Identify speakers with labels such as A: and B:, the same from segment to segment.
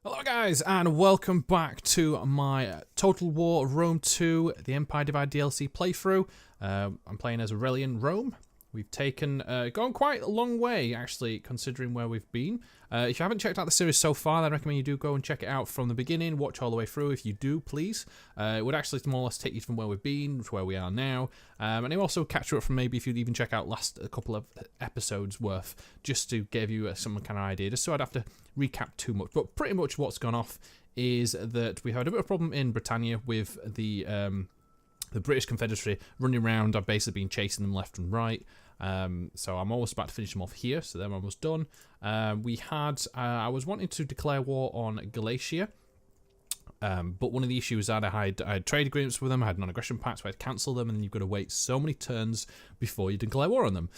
A: Hello guys, and welcome back to my Total War Rome 2, the Empire Divide DLC playthrough. I'm playing as Aurelian Rome. We've gone quite a long way, actually, considering where we've been. If you haven't checked out the series so far, then I recommend you do go and check it out from the beginning. Watch all the way through if you do, please. It would actually more or less take you from where we've been to where we are now. And it will also catch you up from maybe if you'd even check out a couple of episodes worth, just to give you some kind of idea, just so I'd have to recap too much. But pretty much what's gone off is that we had a bit of a problem in Britannia with the British Confederacy running around. I've basically been chasing them left and right. So I'm almost about to finish them off here, so they're almost done. I was wanting to declare war on Galatia, but one of the issues that I had trade agreements with them, I had non-aggression pacts, so I had to cancel them, and then you've got to wait so many turns before you declare war on them,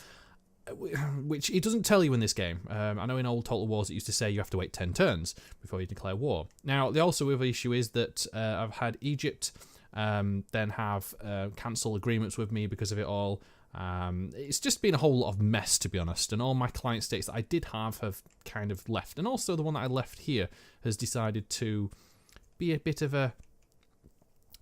A: which it doesn't tell you in this game. I know in old Total Wars it used to say you have to wait 10 turns before you declare war. Now, the also other issue is that I've had Egypt then have cancel agreements with me because of it all. It's just been a whole lot of mess, to be honest, and all my client states that I did have kind of left, and also the one that I left here has decided to be a bit of an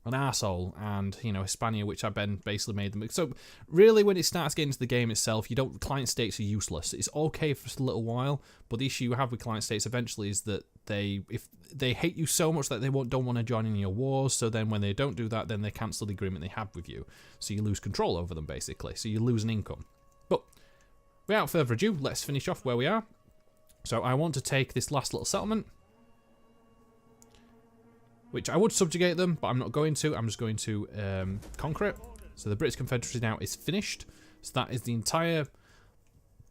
A: arsehole, and, you know, Hispania, which I've been basically made them. So really, when it starts getting into the game itself, client states are useless. It's okay for just a little while, but the issue you have with client states eventually is that if they hate you so much that they don't want to join in your wars, so then when they don't do that, then they cancel the agreement they have with you. So you lose control over them, basically. So you lose an income. But without further ado, let's finish off where we are. So I want to take this last little settlement, which I would subjugate them, but I'm not going to. I'm just going to conquer it. So the British Confederacy now is finished. So that is the entire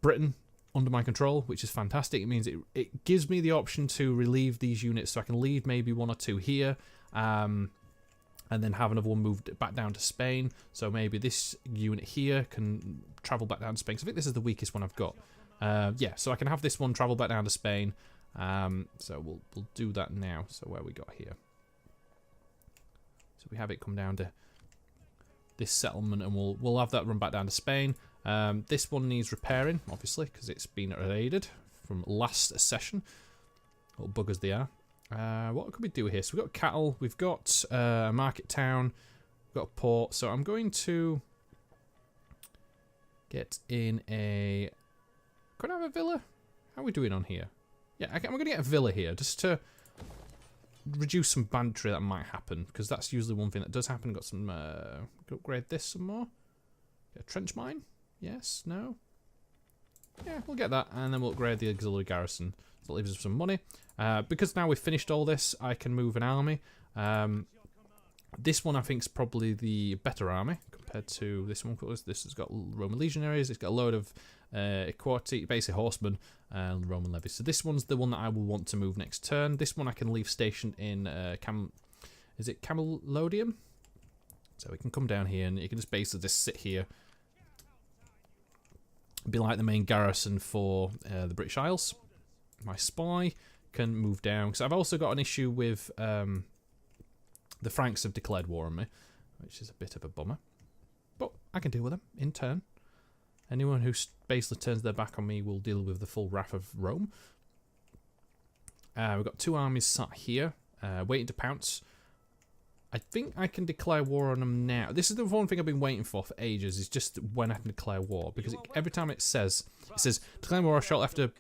A: Britain under my control, which is fantastic. It means it gives me the option to relieve these units, so I can leave maybe one or two here, and then have another one moved back down to Spain. So maybe this unit here can travel back down to Spain. So I think this is the weakest one I've got. Yeah, so I can have this one travel back down to Spain. So we'll do that now. So where we got here? So we have it come down to this settlement, and we'll have that run back down to Spain. This one needs repairing, obviously, because it's been raided from last session. Little buggers they are. What could we do here? So we've got cattle, we've got a market town, we've got a port. So I'm going to get in a... Could I have a villa? How are we doing on here? Yeah, I'm going to get a villa here, just to reduce some banditry that might happen, because that's usually one thing that does happen. Got some... upgrade this some more. Get a trench mine? Yes? No? Yeah, we'll get that, and then we'll upgrade the auxiliary garrison. That leaves us some money. Because now we've finished all this, I can move an army. This one I think is probably the better army compared to this one. This has got Roman legionaries, it's got a load of equati, basic horsemen, and Roman levies. So this one's the one that I will want to move next turn. This one I can leave stationed in is it Camelodium? So we can come down here, and you can just basically just sit here. Be like the main garrison for the British Isles. My spy can move down, because I've also got an issue with the Franks have declared war on me, which is a bit of a bummer. But I can deal with them in turn. Anyone who basically turns their back on me will deal with the full wrath of Rome. We've got two armies sat here, waiting to pounce. I think I can declare war on them now. This is the one thing I've been waiting for ages, is just when I can declare war. Because every time it says, declare war shortly after...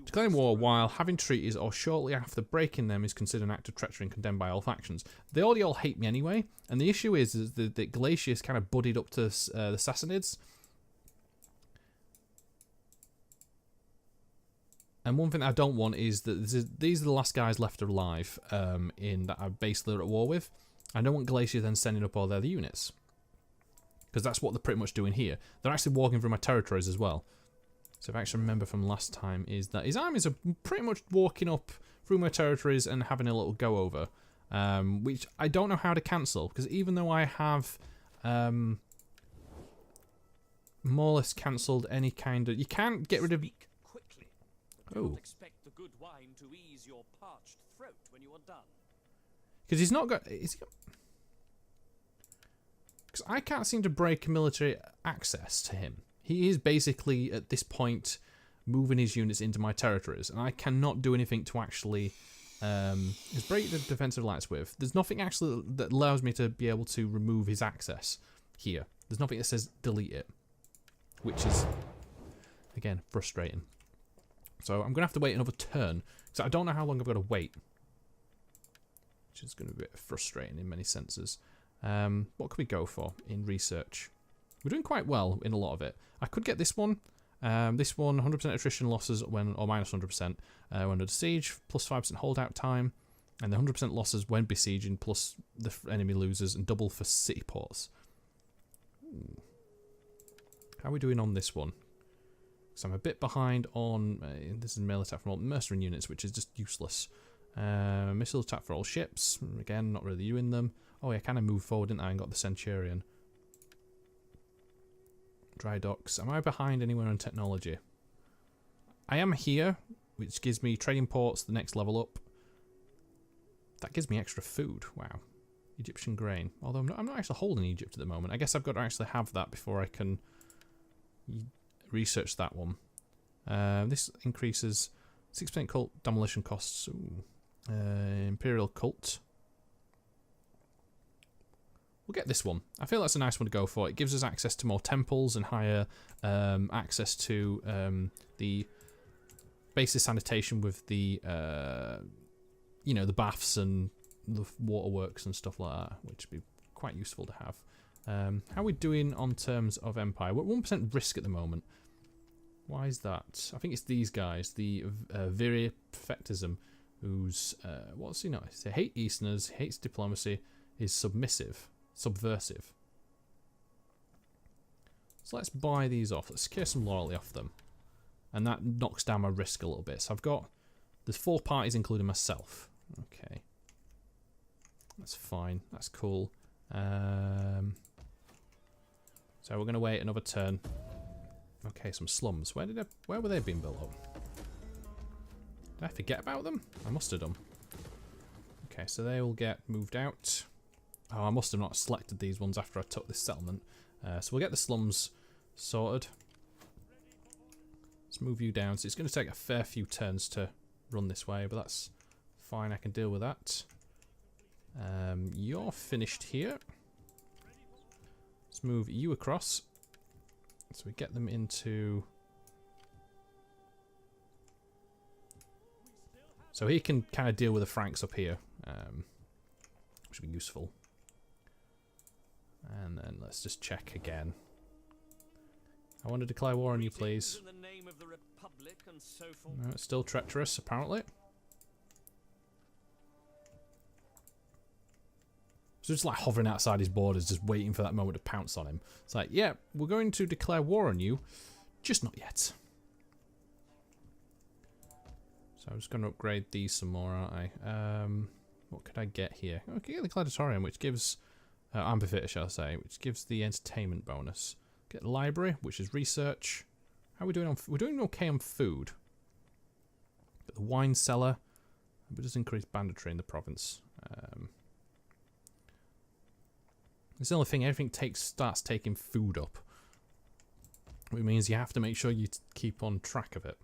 A: Declaring war while having treaties or shortly after breaking them is considered an act of treachery and condemned by all factions. They already all hate me anyway. And the issue is that Galatia is kind of buddied up to the Sassanids. And one thing that I don't want is that these are the last guys left alive that I'm basically at war with. I don't want Galatia then sending up all their other units, because that's what they're pretty much doing here. They're actually walking through my territories as well. So if I actually remember from last time, is that his armies are pretty much walking up through my territories and having a little go over, which I don't know how to cancel, because even though I have more or less cancelled any kind of... You can't get rid of... Oh. Expect the good wine to ease your parched throat when you are done. Because he's not got... Because I can't seem to break military access to him. He is basically, at this point, moving his units into my territories, and I cannot do anything to actually break the defensive alliance with. There's nothing actually that allows me to be able to remove his access here. There's nothing that says delete it, which is, again, frustrating. So I'm going to have to wait another turn, because I don't know how long I've got to wait, which is going to be a bit frustrating in many senses. What could we go for in research? We're doing quite well in a lot of it. I could get this one. This one, 100% attrition losses when, or minus 100% when under siege, plus 5% holdout time, and the 100% losses when besieging, plus the enemy losers, and double for city ports. Ooh. How are we doing on this one? So I'm a bit behind on, this is melee attack from all mercenary units, which is just useless. Missile attack for all ships, again, not really doing them. Oh yeah, I kind of moved forward, didn't I, and got the Centurion. Dry docks. Am I behind anywhere on technology? I am here, which gives me trading ports the next level up. That gives me extra food. Wow. Egyptian grain. Although I'm not actually holding Egypt at the moment. I guess I've got to actually have that before I can research that one. This increases 6% cult demolition costs. Ooh. Imperial cult. We'll get this one. I feel that's a nice one to go for. It gives us access to more temples and higher access to the basic sanitation with the, you know, the baths and the waterworks and stuff like that, which would be quite useful to have. How are we doing on terms of empire? We're at 1% risk at the moment. Why is that? I think it's these guys, the Viri Perfectism, who's, what's he not? He hates Easterners, hates diplomacy, is subversive. So let's buy these off. Let's secure some loyalty off them. And that knocks down my risk a little bit. So I've got, there's 4 parties including myself. Okay. That's fine. That's cool. So we're going to wait another turn. Okay, some slums. Where were they being built up? Did I forget about them? I must have done. Okay, so they will get moved out. Oh, I must have not selected these ones after I took this settlement. So we'll get the slums sorted. Let's move you down. So it's going to take a fair few turns to run this way, but that's fine. I can deal with that. You're finished here. Let's move you across. So we get them into... So he can kind of deal with the Franks up here, which will be useful. And then let's just check again. I want to declare war on you, please. No, it's still treacherous, apparently. So just like hovering outside his borders, just waiting for that moment to pounce on him. It's like, yeah, we're going to declare war on you, just not yet. So I'm just going to upgrade these some more, aren't I? What could I get here? I could get the Gladiatorium, which gives... amphitheatre, shall I say, which gives the entertainment bonus. Get the library, which is research. How are we doing on... We're doing okay on food. Get the wine cellar. But it does increase banditry in the province. It's the only thing, everything starts taking food up. Which means you have to make sure you keep on track of it.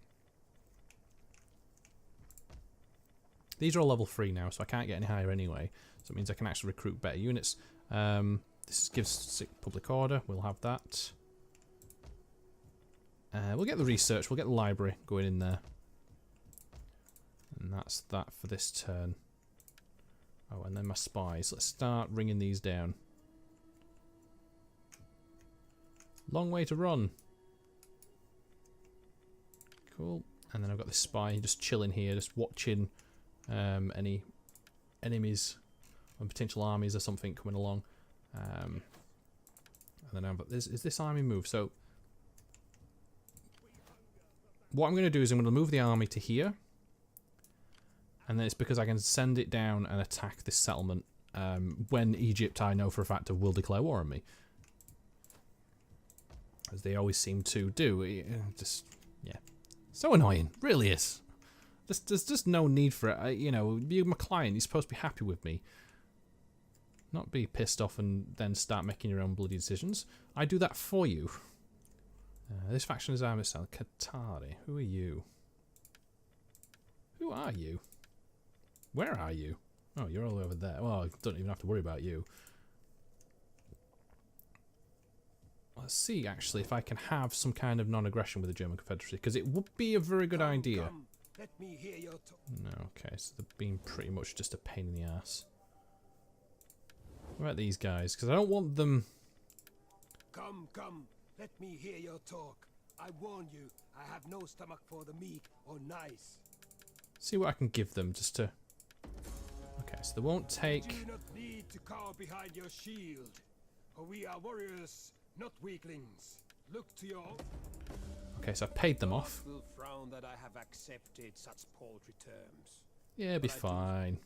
A: These are all level 3 now, so I can't get any higher anyway. So it means I can actually recruit better units. This gives public order. We'll have that. We'll get the research. We'll get the library going in there. And that's that for this turn. Oh, and then my spies. Let's start ringing these down. Long way to run. Cool. And then I've got this spy just chilling here, just watching any enemies and potential armies or something coming along. And then I've got this. Is this army move? So what I'm going to do is I'm going to move the army to here. And then it's because I can send it down and attack this settlement when Egypt, I know for a fact, will declare war on me. As they always seem to do. Just, yeah. So annoying. Really is. There's just no need for it. You know, you're my client. You're supposed to be happy with me. Not be pissed off and then start making your own bloody decisions. I do that for you. This faction is armor style. Qatari. Who are you? Who are you? Where are you? Oh, you're all over there. Well, I don't even have to worry about you. Let's see, actually, if I can have some kind of non-aggression with the German Confederacy, because it would be a very good idea.
B: Come. Let me hear your talk.
A: No, okay, so they're being pretty much just a pain in the ass. What about these guys? Because I don't want them...
B: Come, come. Let me hear your talk. I warn you, I have no stomach for the meek or nice.
A: See what I can give them, just to... Okay, so they won't take...
B: You do not need to cower behind your shield, for we are warriors, not weaklings. Look to your...
A: Okay, so I paid them off.
B: Will frown that I have accepted such paltry terms.
A: Yeah, be fine.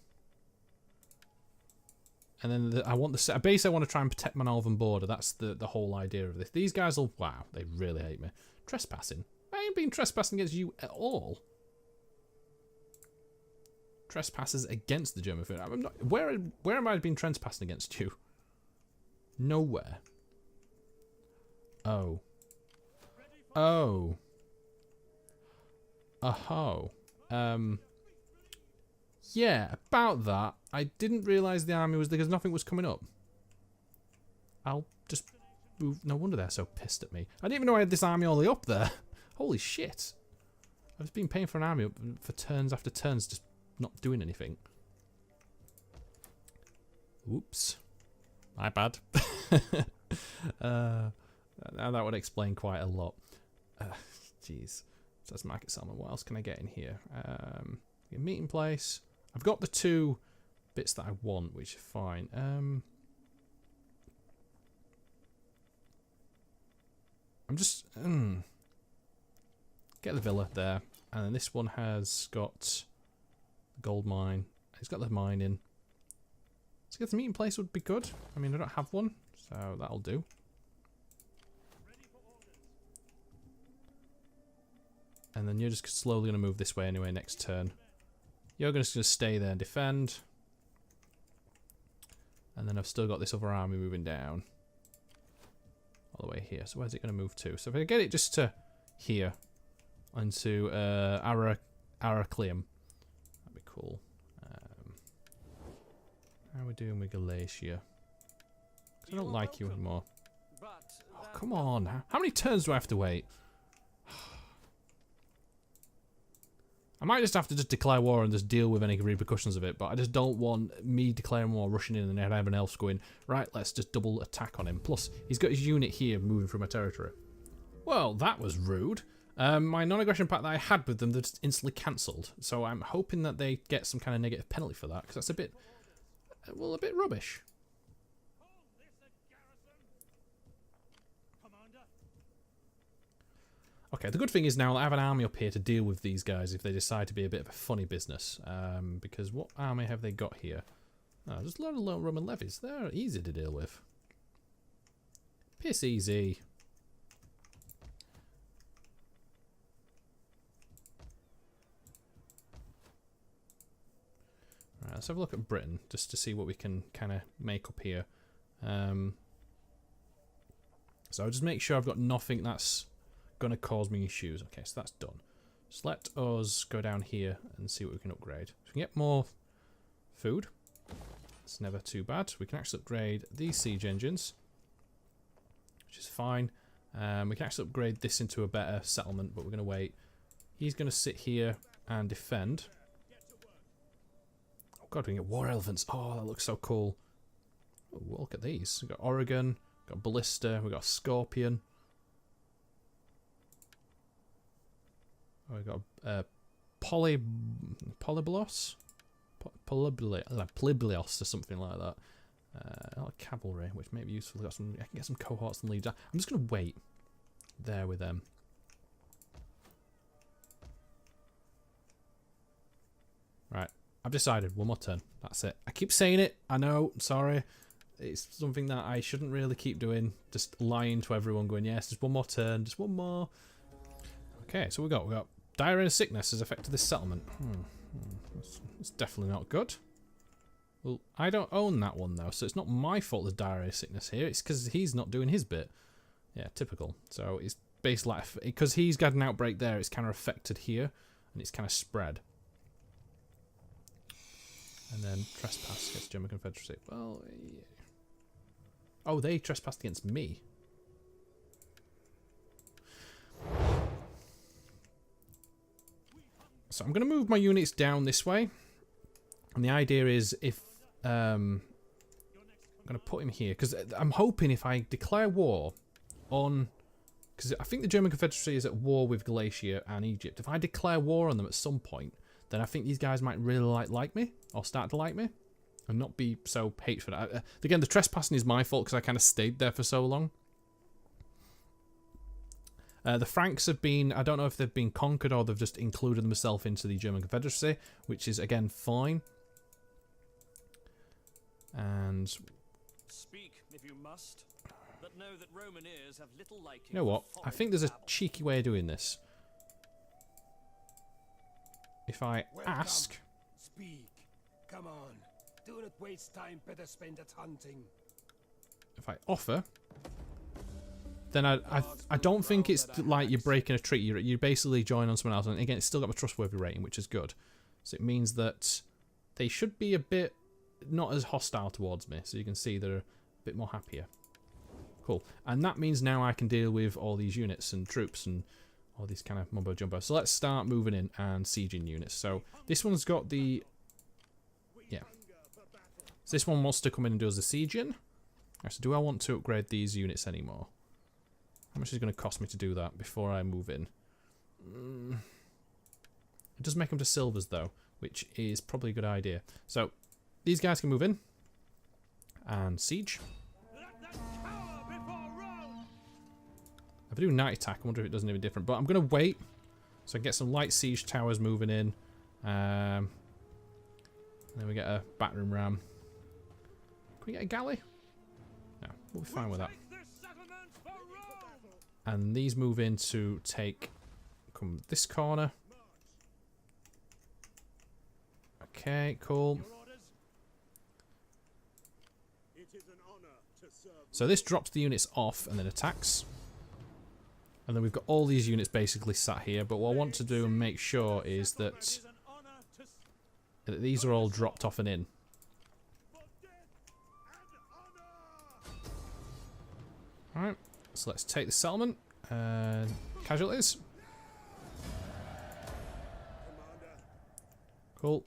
A: And then I want the... Basically, I want to try and protect my northern border. That's the whole idea of this. These guys will... Wow, they really hate me. Trespassing? I ain't been trespassing against you at all. Trespassers against the German food. I'm not... Where am I being trespassing against you? Nowhere. Oh. Oh. Oh. Yeah, about that. I didn't realise the army was there because nothing was coming up. I'll just move. No wonder they're so pissed at me. I didn't even know I had this army all the way up there. Holy shit. I've just been paying for an army for turns after turns, just not doing anything. Oops. My bad. Now that would explain quite a lot. Jeez. So that's market salmon. What else can I get in here? A meeting place. I've got the 2 bits that I want, which is fine. I'm just... Get the villa there. And then this one has got the gold mine. It's got the mining. So get the meeting place would be good. I mean, I don't have one, so that'll do. And then you're just slowly going to move this way anyway next turn. You're just going to stay there and defend. And then I've still got this other army moving down. All the way here. So where's it going to move to? So if I get it just to here. Into Aurelian. That'd be cool. How are we doing with Galatia? 'Cause I don't like you anymore. Oh, come on. How many turns do I have to wait? I might just have to just declare war and just deal with any repercussions of it, but I just don't want me declaring war, rushing in, and then everyone else going, right, let's just double attack on him. Plus, he's got his unit here moving through my territory. Well, that was rude. My non-aggression pact that I had with them, they're just instantly cancelled. So I'm hoping that they get some kind of negative penalty for that, because that's a bit, well, a bit rubbish. Okay, the good thing is now I have an army up here to deal with these guys if they decide to be a bit of a funny business. Because what army have they got here? Oh, just a lot of little Roman levies. They're easy to deal with. Piss easy. Right, let's have a look at Britain just to see what we can kind of make up here. So I'll just make sure I've got nothing that's going to cause me issues. Okay, so that's done. Just let us go down here and see what we can upgrade. So we can get more food. It's never too bad. We can actually upgrade these siege engines, which is fine. We can actually upgrade this into a better settlement, but we're going to wait. He's going to sit here and defend. Oh god, we can get war elephants. Oh, that looks so cool. Oh, look at these. We've got Oregon, we've got Ballista, we've got Scorpion. Oh, we've got Polyblos? Polyblios or something like that. Cavalry, which may be useful. I can get some cohorts and leads. I'm just going to wait there with them. Right, I've decided. One more turn. That's it. I keep saying it. I know. Sorry. It's something that I shouldn't really keep doing. Just lying to everyone, going, yes, just one more turn. Just one more. Okay, so we got diarrhea sickness has affected this settlement. It's definitely not good. Well, I don't own that one though, so it's not my fault there's diarrhea sickness here. It's because he's not doing his bit. Yeah, typical. So it's basically like, because he's got an outbreak there, it's kind of affected here, and it's kind of spread. And then trespass against German Confederacy. Well, yeah. Oh, they trespassed against me. So I'm going to move my units down this way. And the idea is if... I'm going to put him here. Because I'm hoping if I declare war on... Because I think the German Confederacy is at war with Galatia and Egypt. If I declare war on them at some point, then I think these guys might really like me. Or start to like me. And not be so hateful. Again, the trespassing is my fault because I kind of stayed there for so long. The Franks have been, I don't know if they've been conquered or they've just included themselves into the German Confederacy, which is, again, fine. And...
C: Speak if you must, but know that Roman ears have little liking.
A: You know what? I think there's a cheeky way of doing this. If I ask...
B: Speak. Come on. Do not waste time, better spend it hunting.
A: If I offer... Then I don't think it's like you're breaking a treaty. You basically join on someone else. And again, it's still got a trustworthy rating, which is good. So it means that they should be a bit not as hostile towards me. So you can see they're a bit more happier. Cool. And that means now I can deal with all these units and troops and all these kind of mumbo jumbo. So let's start moving in and sieging units. So this one's got the... Yeah. So this one wants to come in and do us the sieging. So do I want to upgrade these units anymore? How much is it going to cost me to do that before I move in? It does make them to silvers though, which is probably a good idea. So these guys can move in and siege. If I do night attack, I wonder if it does anything different. But I'm going to wait so I can get some light siege towers moving in. And then we get a battering ram. Can we get a galley? No, we'll be fine with that. And these move in to take... Come this corner. Okay, cool. So this drops the units off and then attacks. And then we've got all these units basically sat here. But what I want to do and make sure is that these are all dropped off and in. Alright. So let's take the settlement. Casualties. Cool.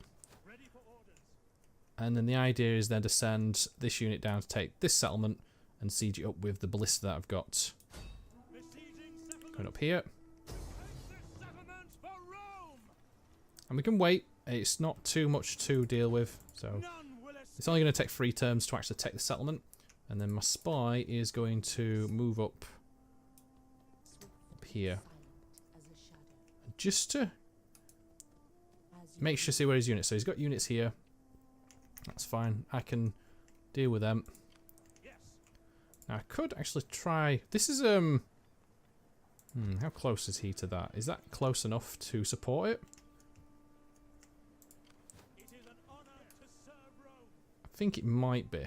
A: And then the idea is then to send this unit down to take this settlement and siege it up with the ballista that I've got. Going up here. And we can wait. It's not too much to deal with. So it's only going to take 3 turns to actually take the settlement. And then my spy is going to move up here. Just to make sure see where his units. So he's got units here. That's fine. I can deal with them. Now I could actually try. This is how close is he to that? Is that close enough to support it? I think it might be.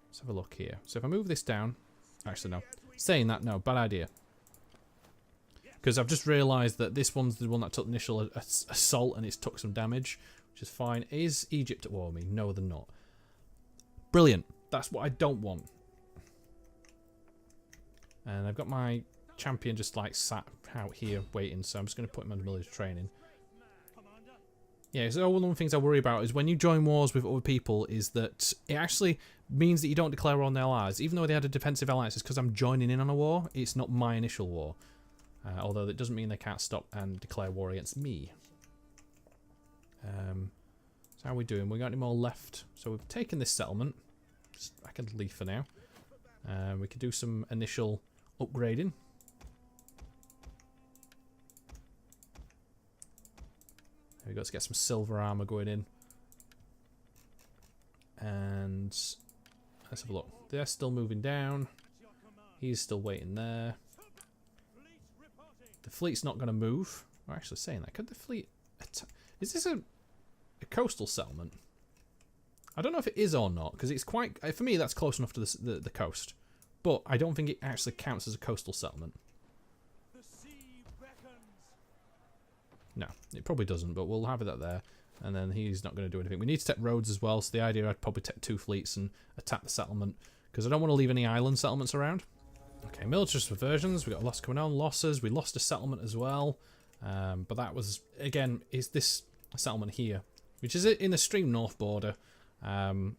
A: Let's have a look here. So if I move this down... Actually, no. Saying that, no. Bad idea. Because I've just realised that this one's the one that took the initial assault and it's took some damage, which is fine. Is Egypt at war with me? No, they're not. Brilliant. That's what I don't want. And I've got my champion just like sat out here waiting, so I'm just going to put him under military training. Yeah, so one of the things I worry about is when you join wars with other people is that it actually means that you don't declare war on their allies. Even though they had a defensive alliance, it's because I'm joining in on a war. It's not my initial war. Although that doesn't mean they can't stop and declare war against me. So how are we doing? We got any more left? So we've taken this settlement. I can leave for now. We could do some initial upgrading. We've got to get some silver armor going in. And let's have a look. They're still moving down. He's still waiting there. The fleet's not going to move. We're actually saying that. Could the fleet... Is this a coastal settlement? I don't know if it is or not, because it's quite... For me, that's close enough to the coast. but I don't think it actually counts as a coastal settlement.
B: The sea beckons.
A: No, it probably doesn't, but we'll have it up there. And then he's not going to do anything. We need to take roads as well, so the idea I'd probably take 2 fleets and attack the settlement, because I don't want to leave any island settlements around. Okay, military subversions. We got a loss coming on. Losses. We lost a settlement as well. But that was, again, is this settlement here, which is in the extreme north border. And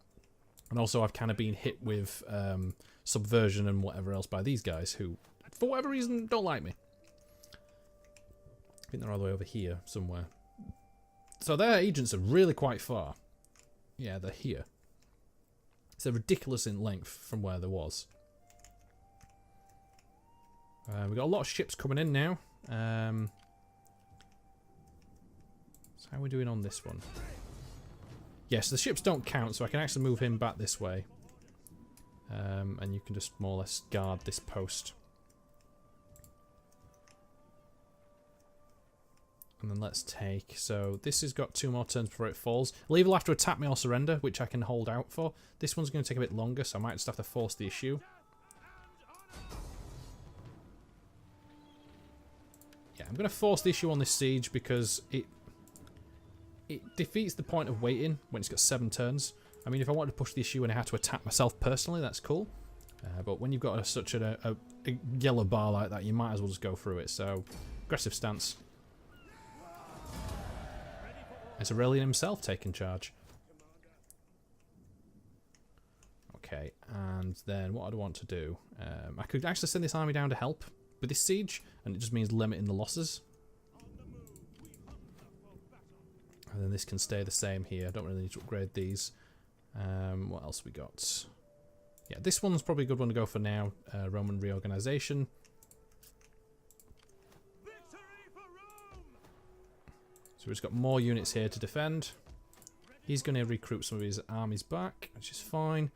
A: also I've kind of been hit with subversion and whatever else by these guys who, for whatever reason, don't like me. I think they're all the way over here somewhere. So their agents are really quite far. Yeah, they're here. So they're ridiculous in length from where there was. We've got a lot of ships coming in now. So how are we doing on this one? Yes, the ships don't count, so I can actually move him back this way. And you can just more or less guard this post. And then let's take... So this has got 2 more turns before it falls. It'll either have to attack me or surrender, which I can hold out for. This one's going to take a bit longer, so I might just have to force the issue. Yeah, I'm going to force the issue on this siege because it defeats the point of waiting when it's got 7 turns. I mean, if I wanted to push the issue and I had to attack myself personally, that's cool. But when you've got such a yellow bar like that, you might as well just go through it. So, aggressive stance. It's Aurelian himself taking charge. Okay, and then what I'd want to do... I could actually send this army down to help with this siege, and it just means limiting the losses. And then this can stay the same here. I don't really need to upgrade these. What else we got? Yeah, this one's probably a good one to go for now. Roman reorganization. So we've just got more units here to defend. He's going to recruit some of his armies back, which is fine.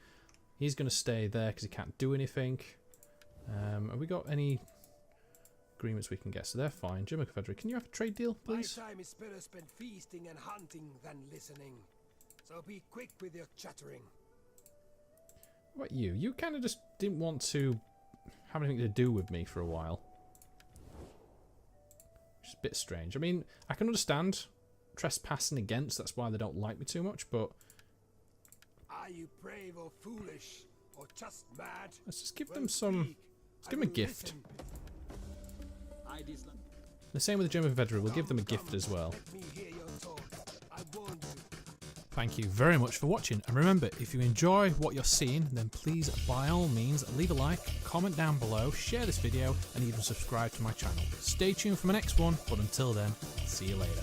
A: He's going to stay there because he can't do anything. Have we got any agreements we can get? So they're fine. German Confederate, can you have a trade deal, please?
B: My time is better spent feasting and hunting than listening. So be quick with your chattering.
A: What about you? You kind of just didn't want to have anything to do with me for a while. Which is a bit strange. I mean, I can understand trespassing against, that's why they don't like me too much, but...
B: Are you brave or foolish, or just mad?
A: Let's just give them some... Let's give them a gift. The same with the German Confederate, we'll give them a gift as well.
B: Let me hear your talk. I warn you.
A: Thank you very much for watching, and remember, if you enjoy what you're seeing, then please, by all means, leave a like, comment down below, share this video, and even subscribe to my channel. Stay tuned for my next one, but until then, see you later.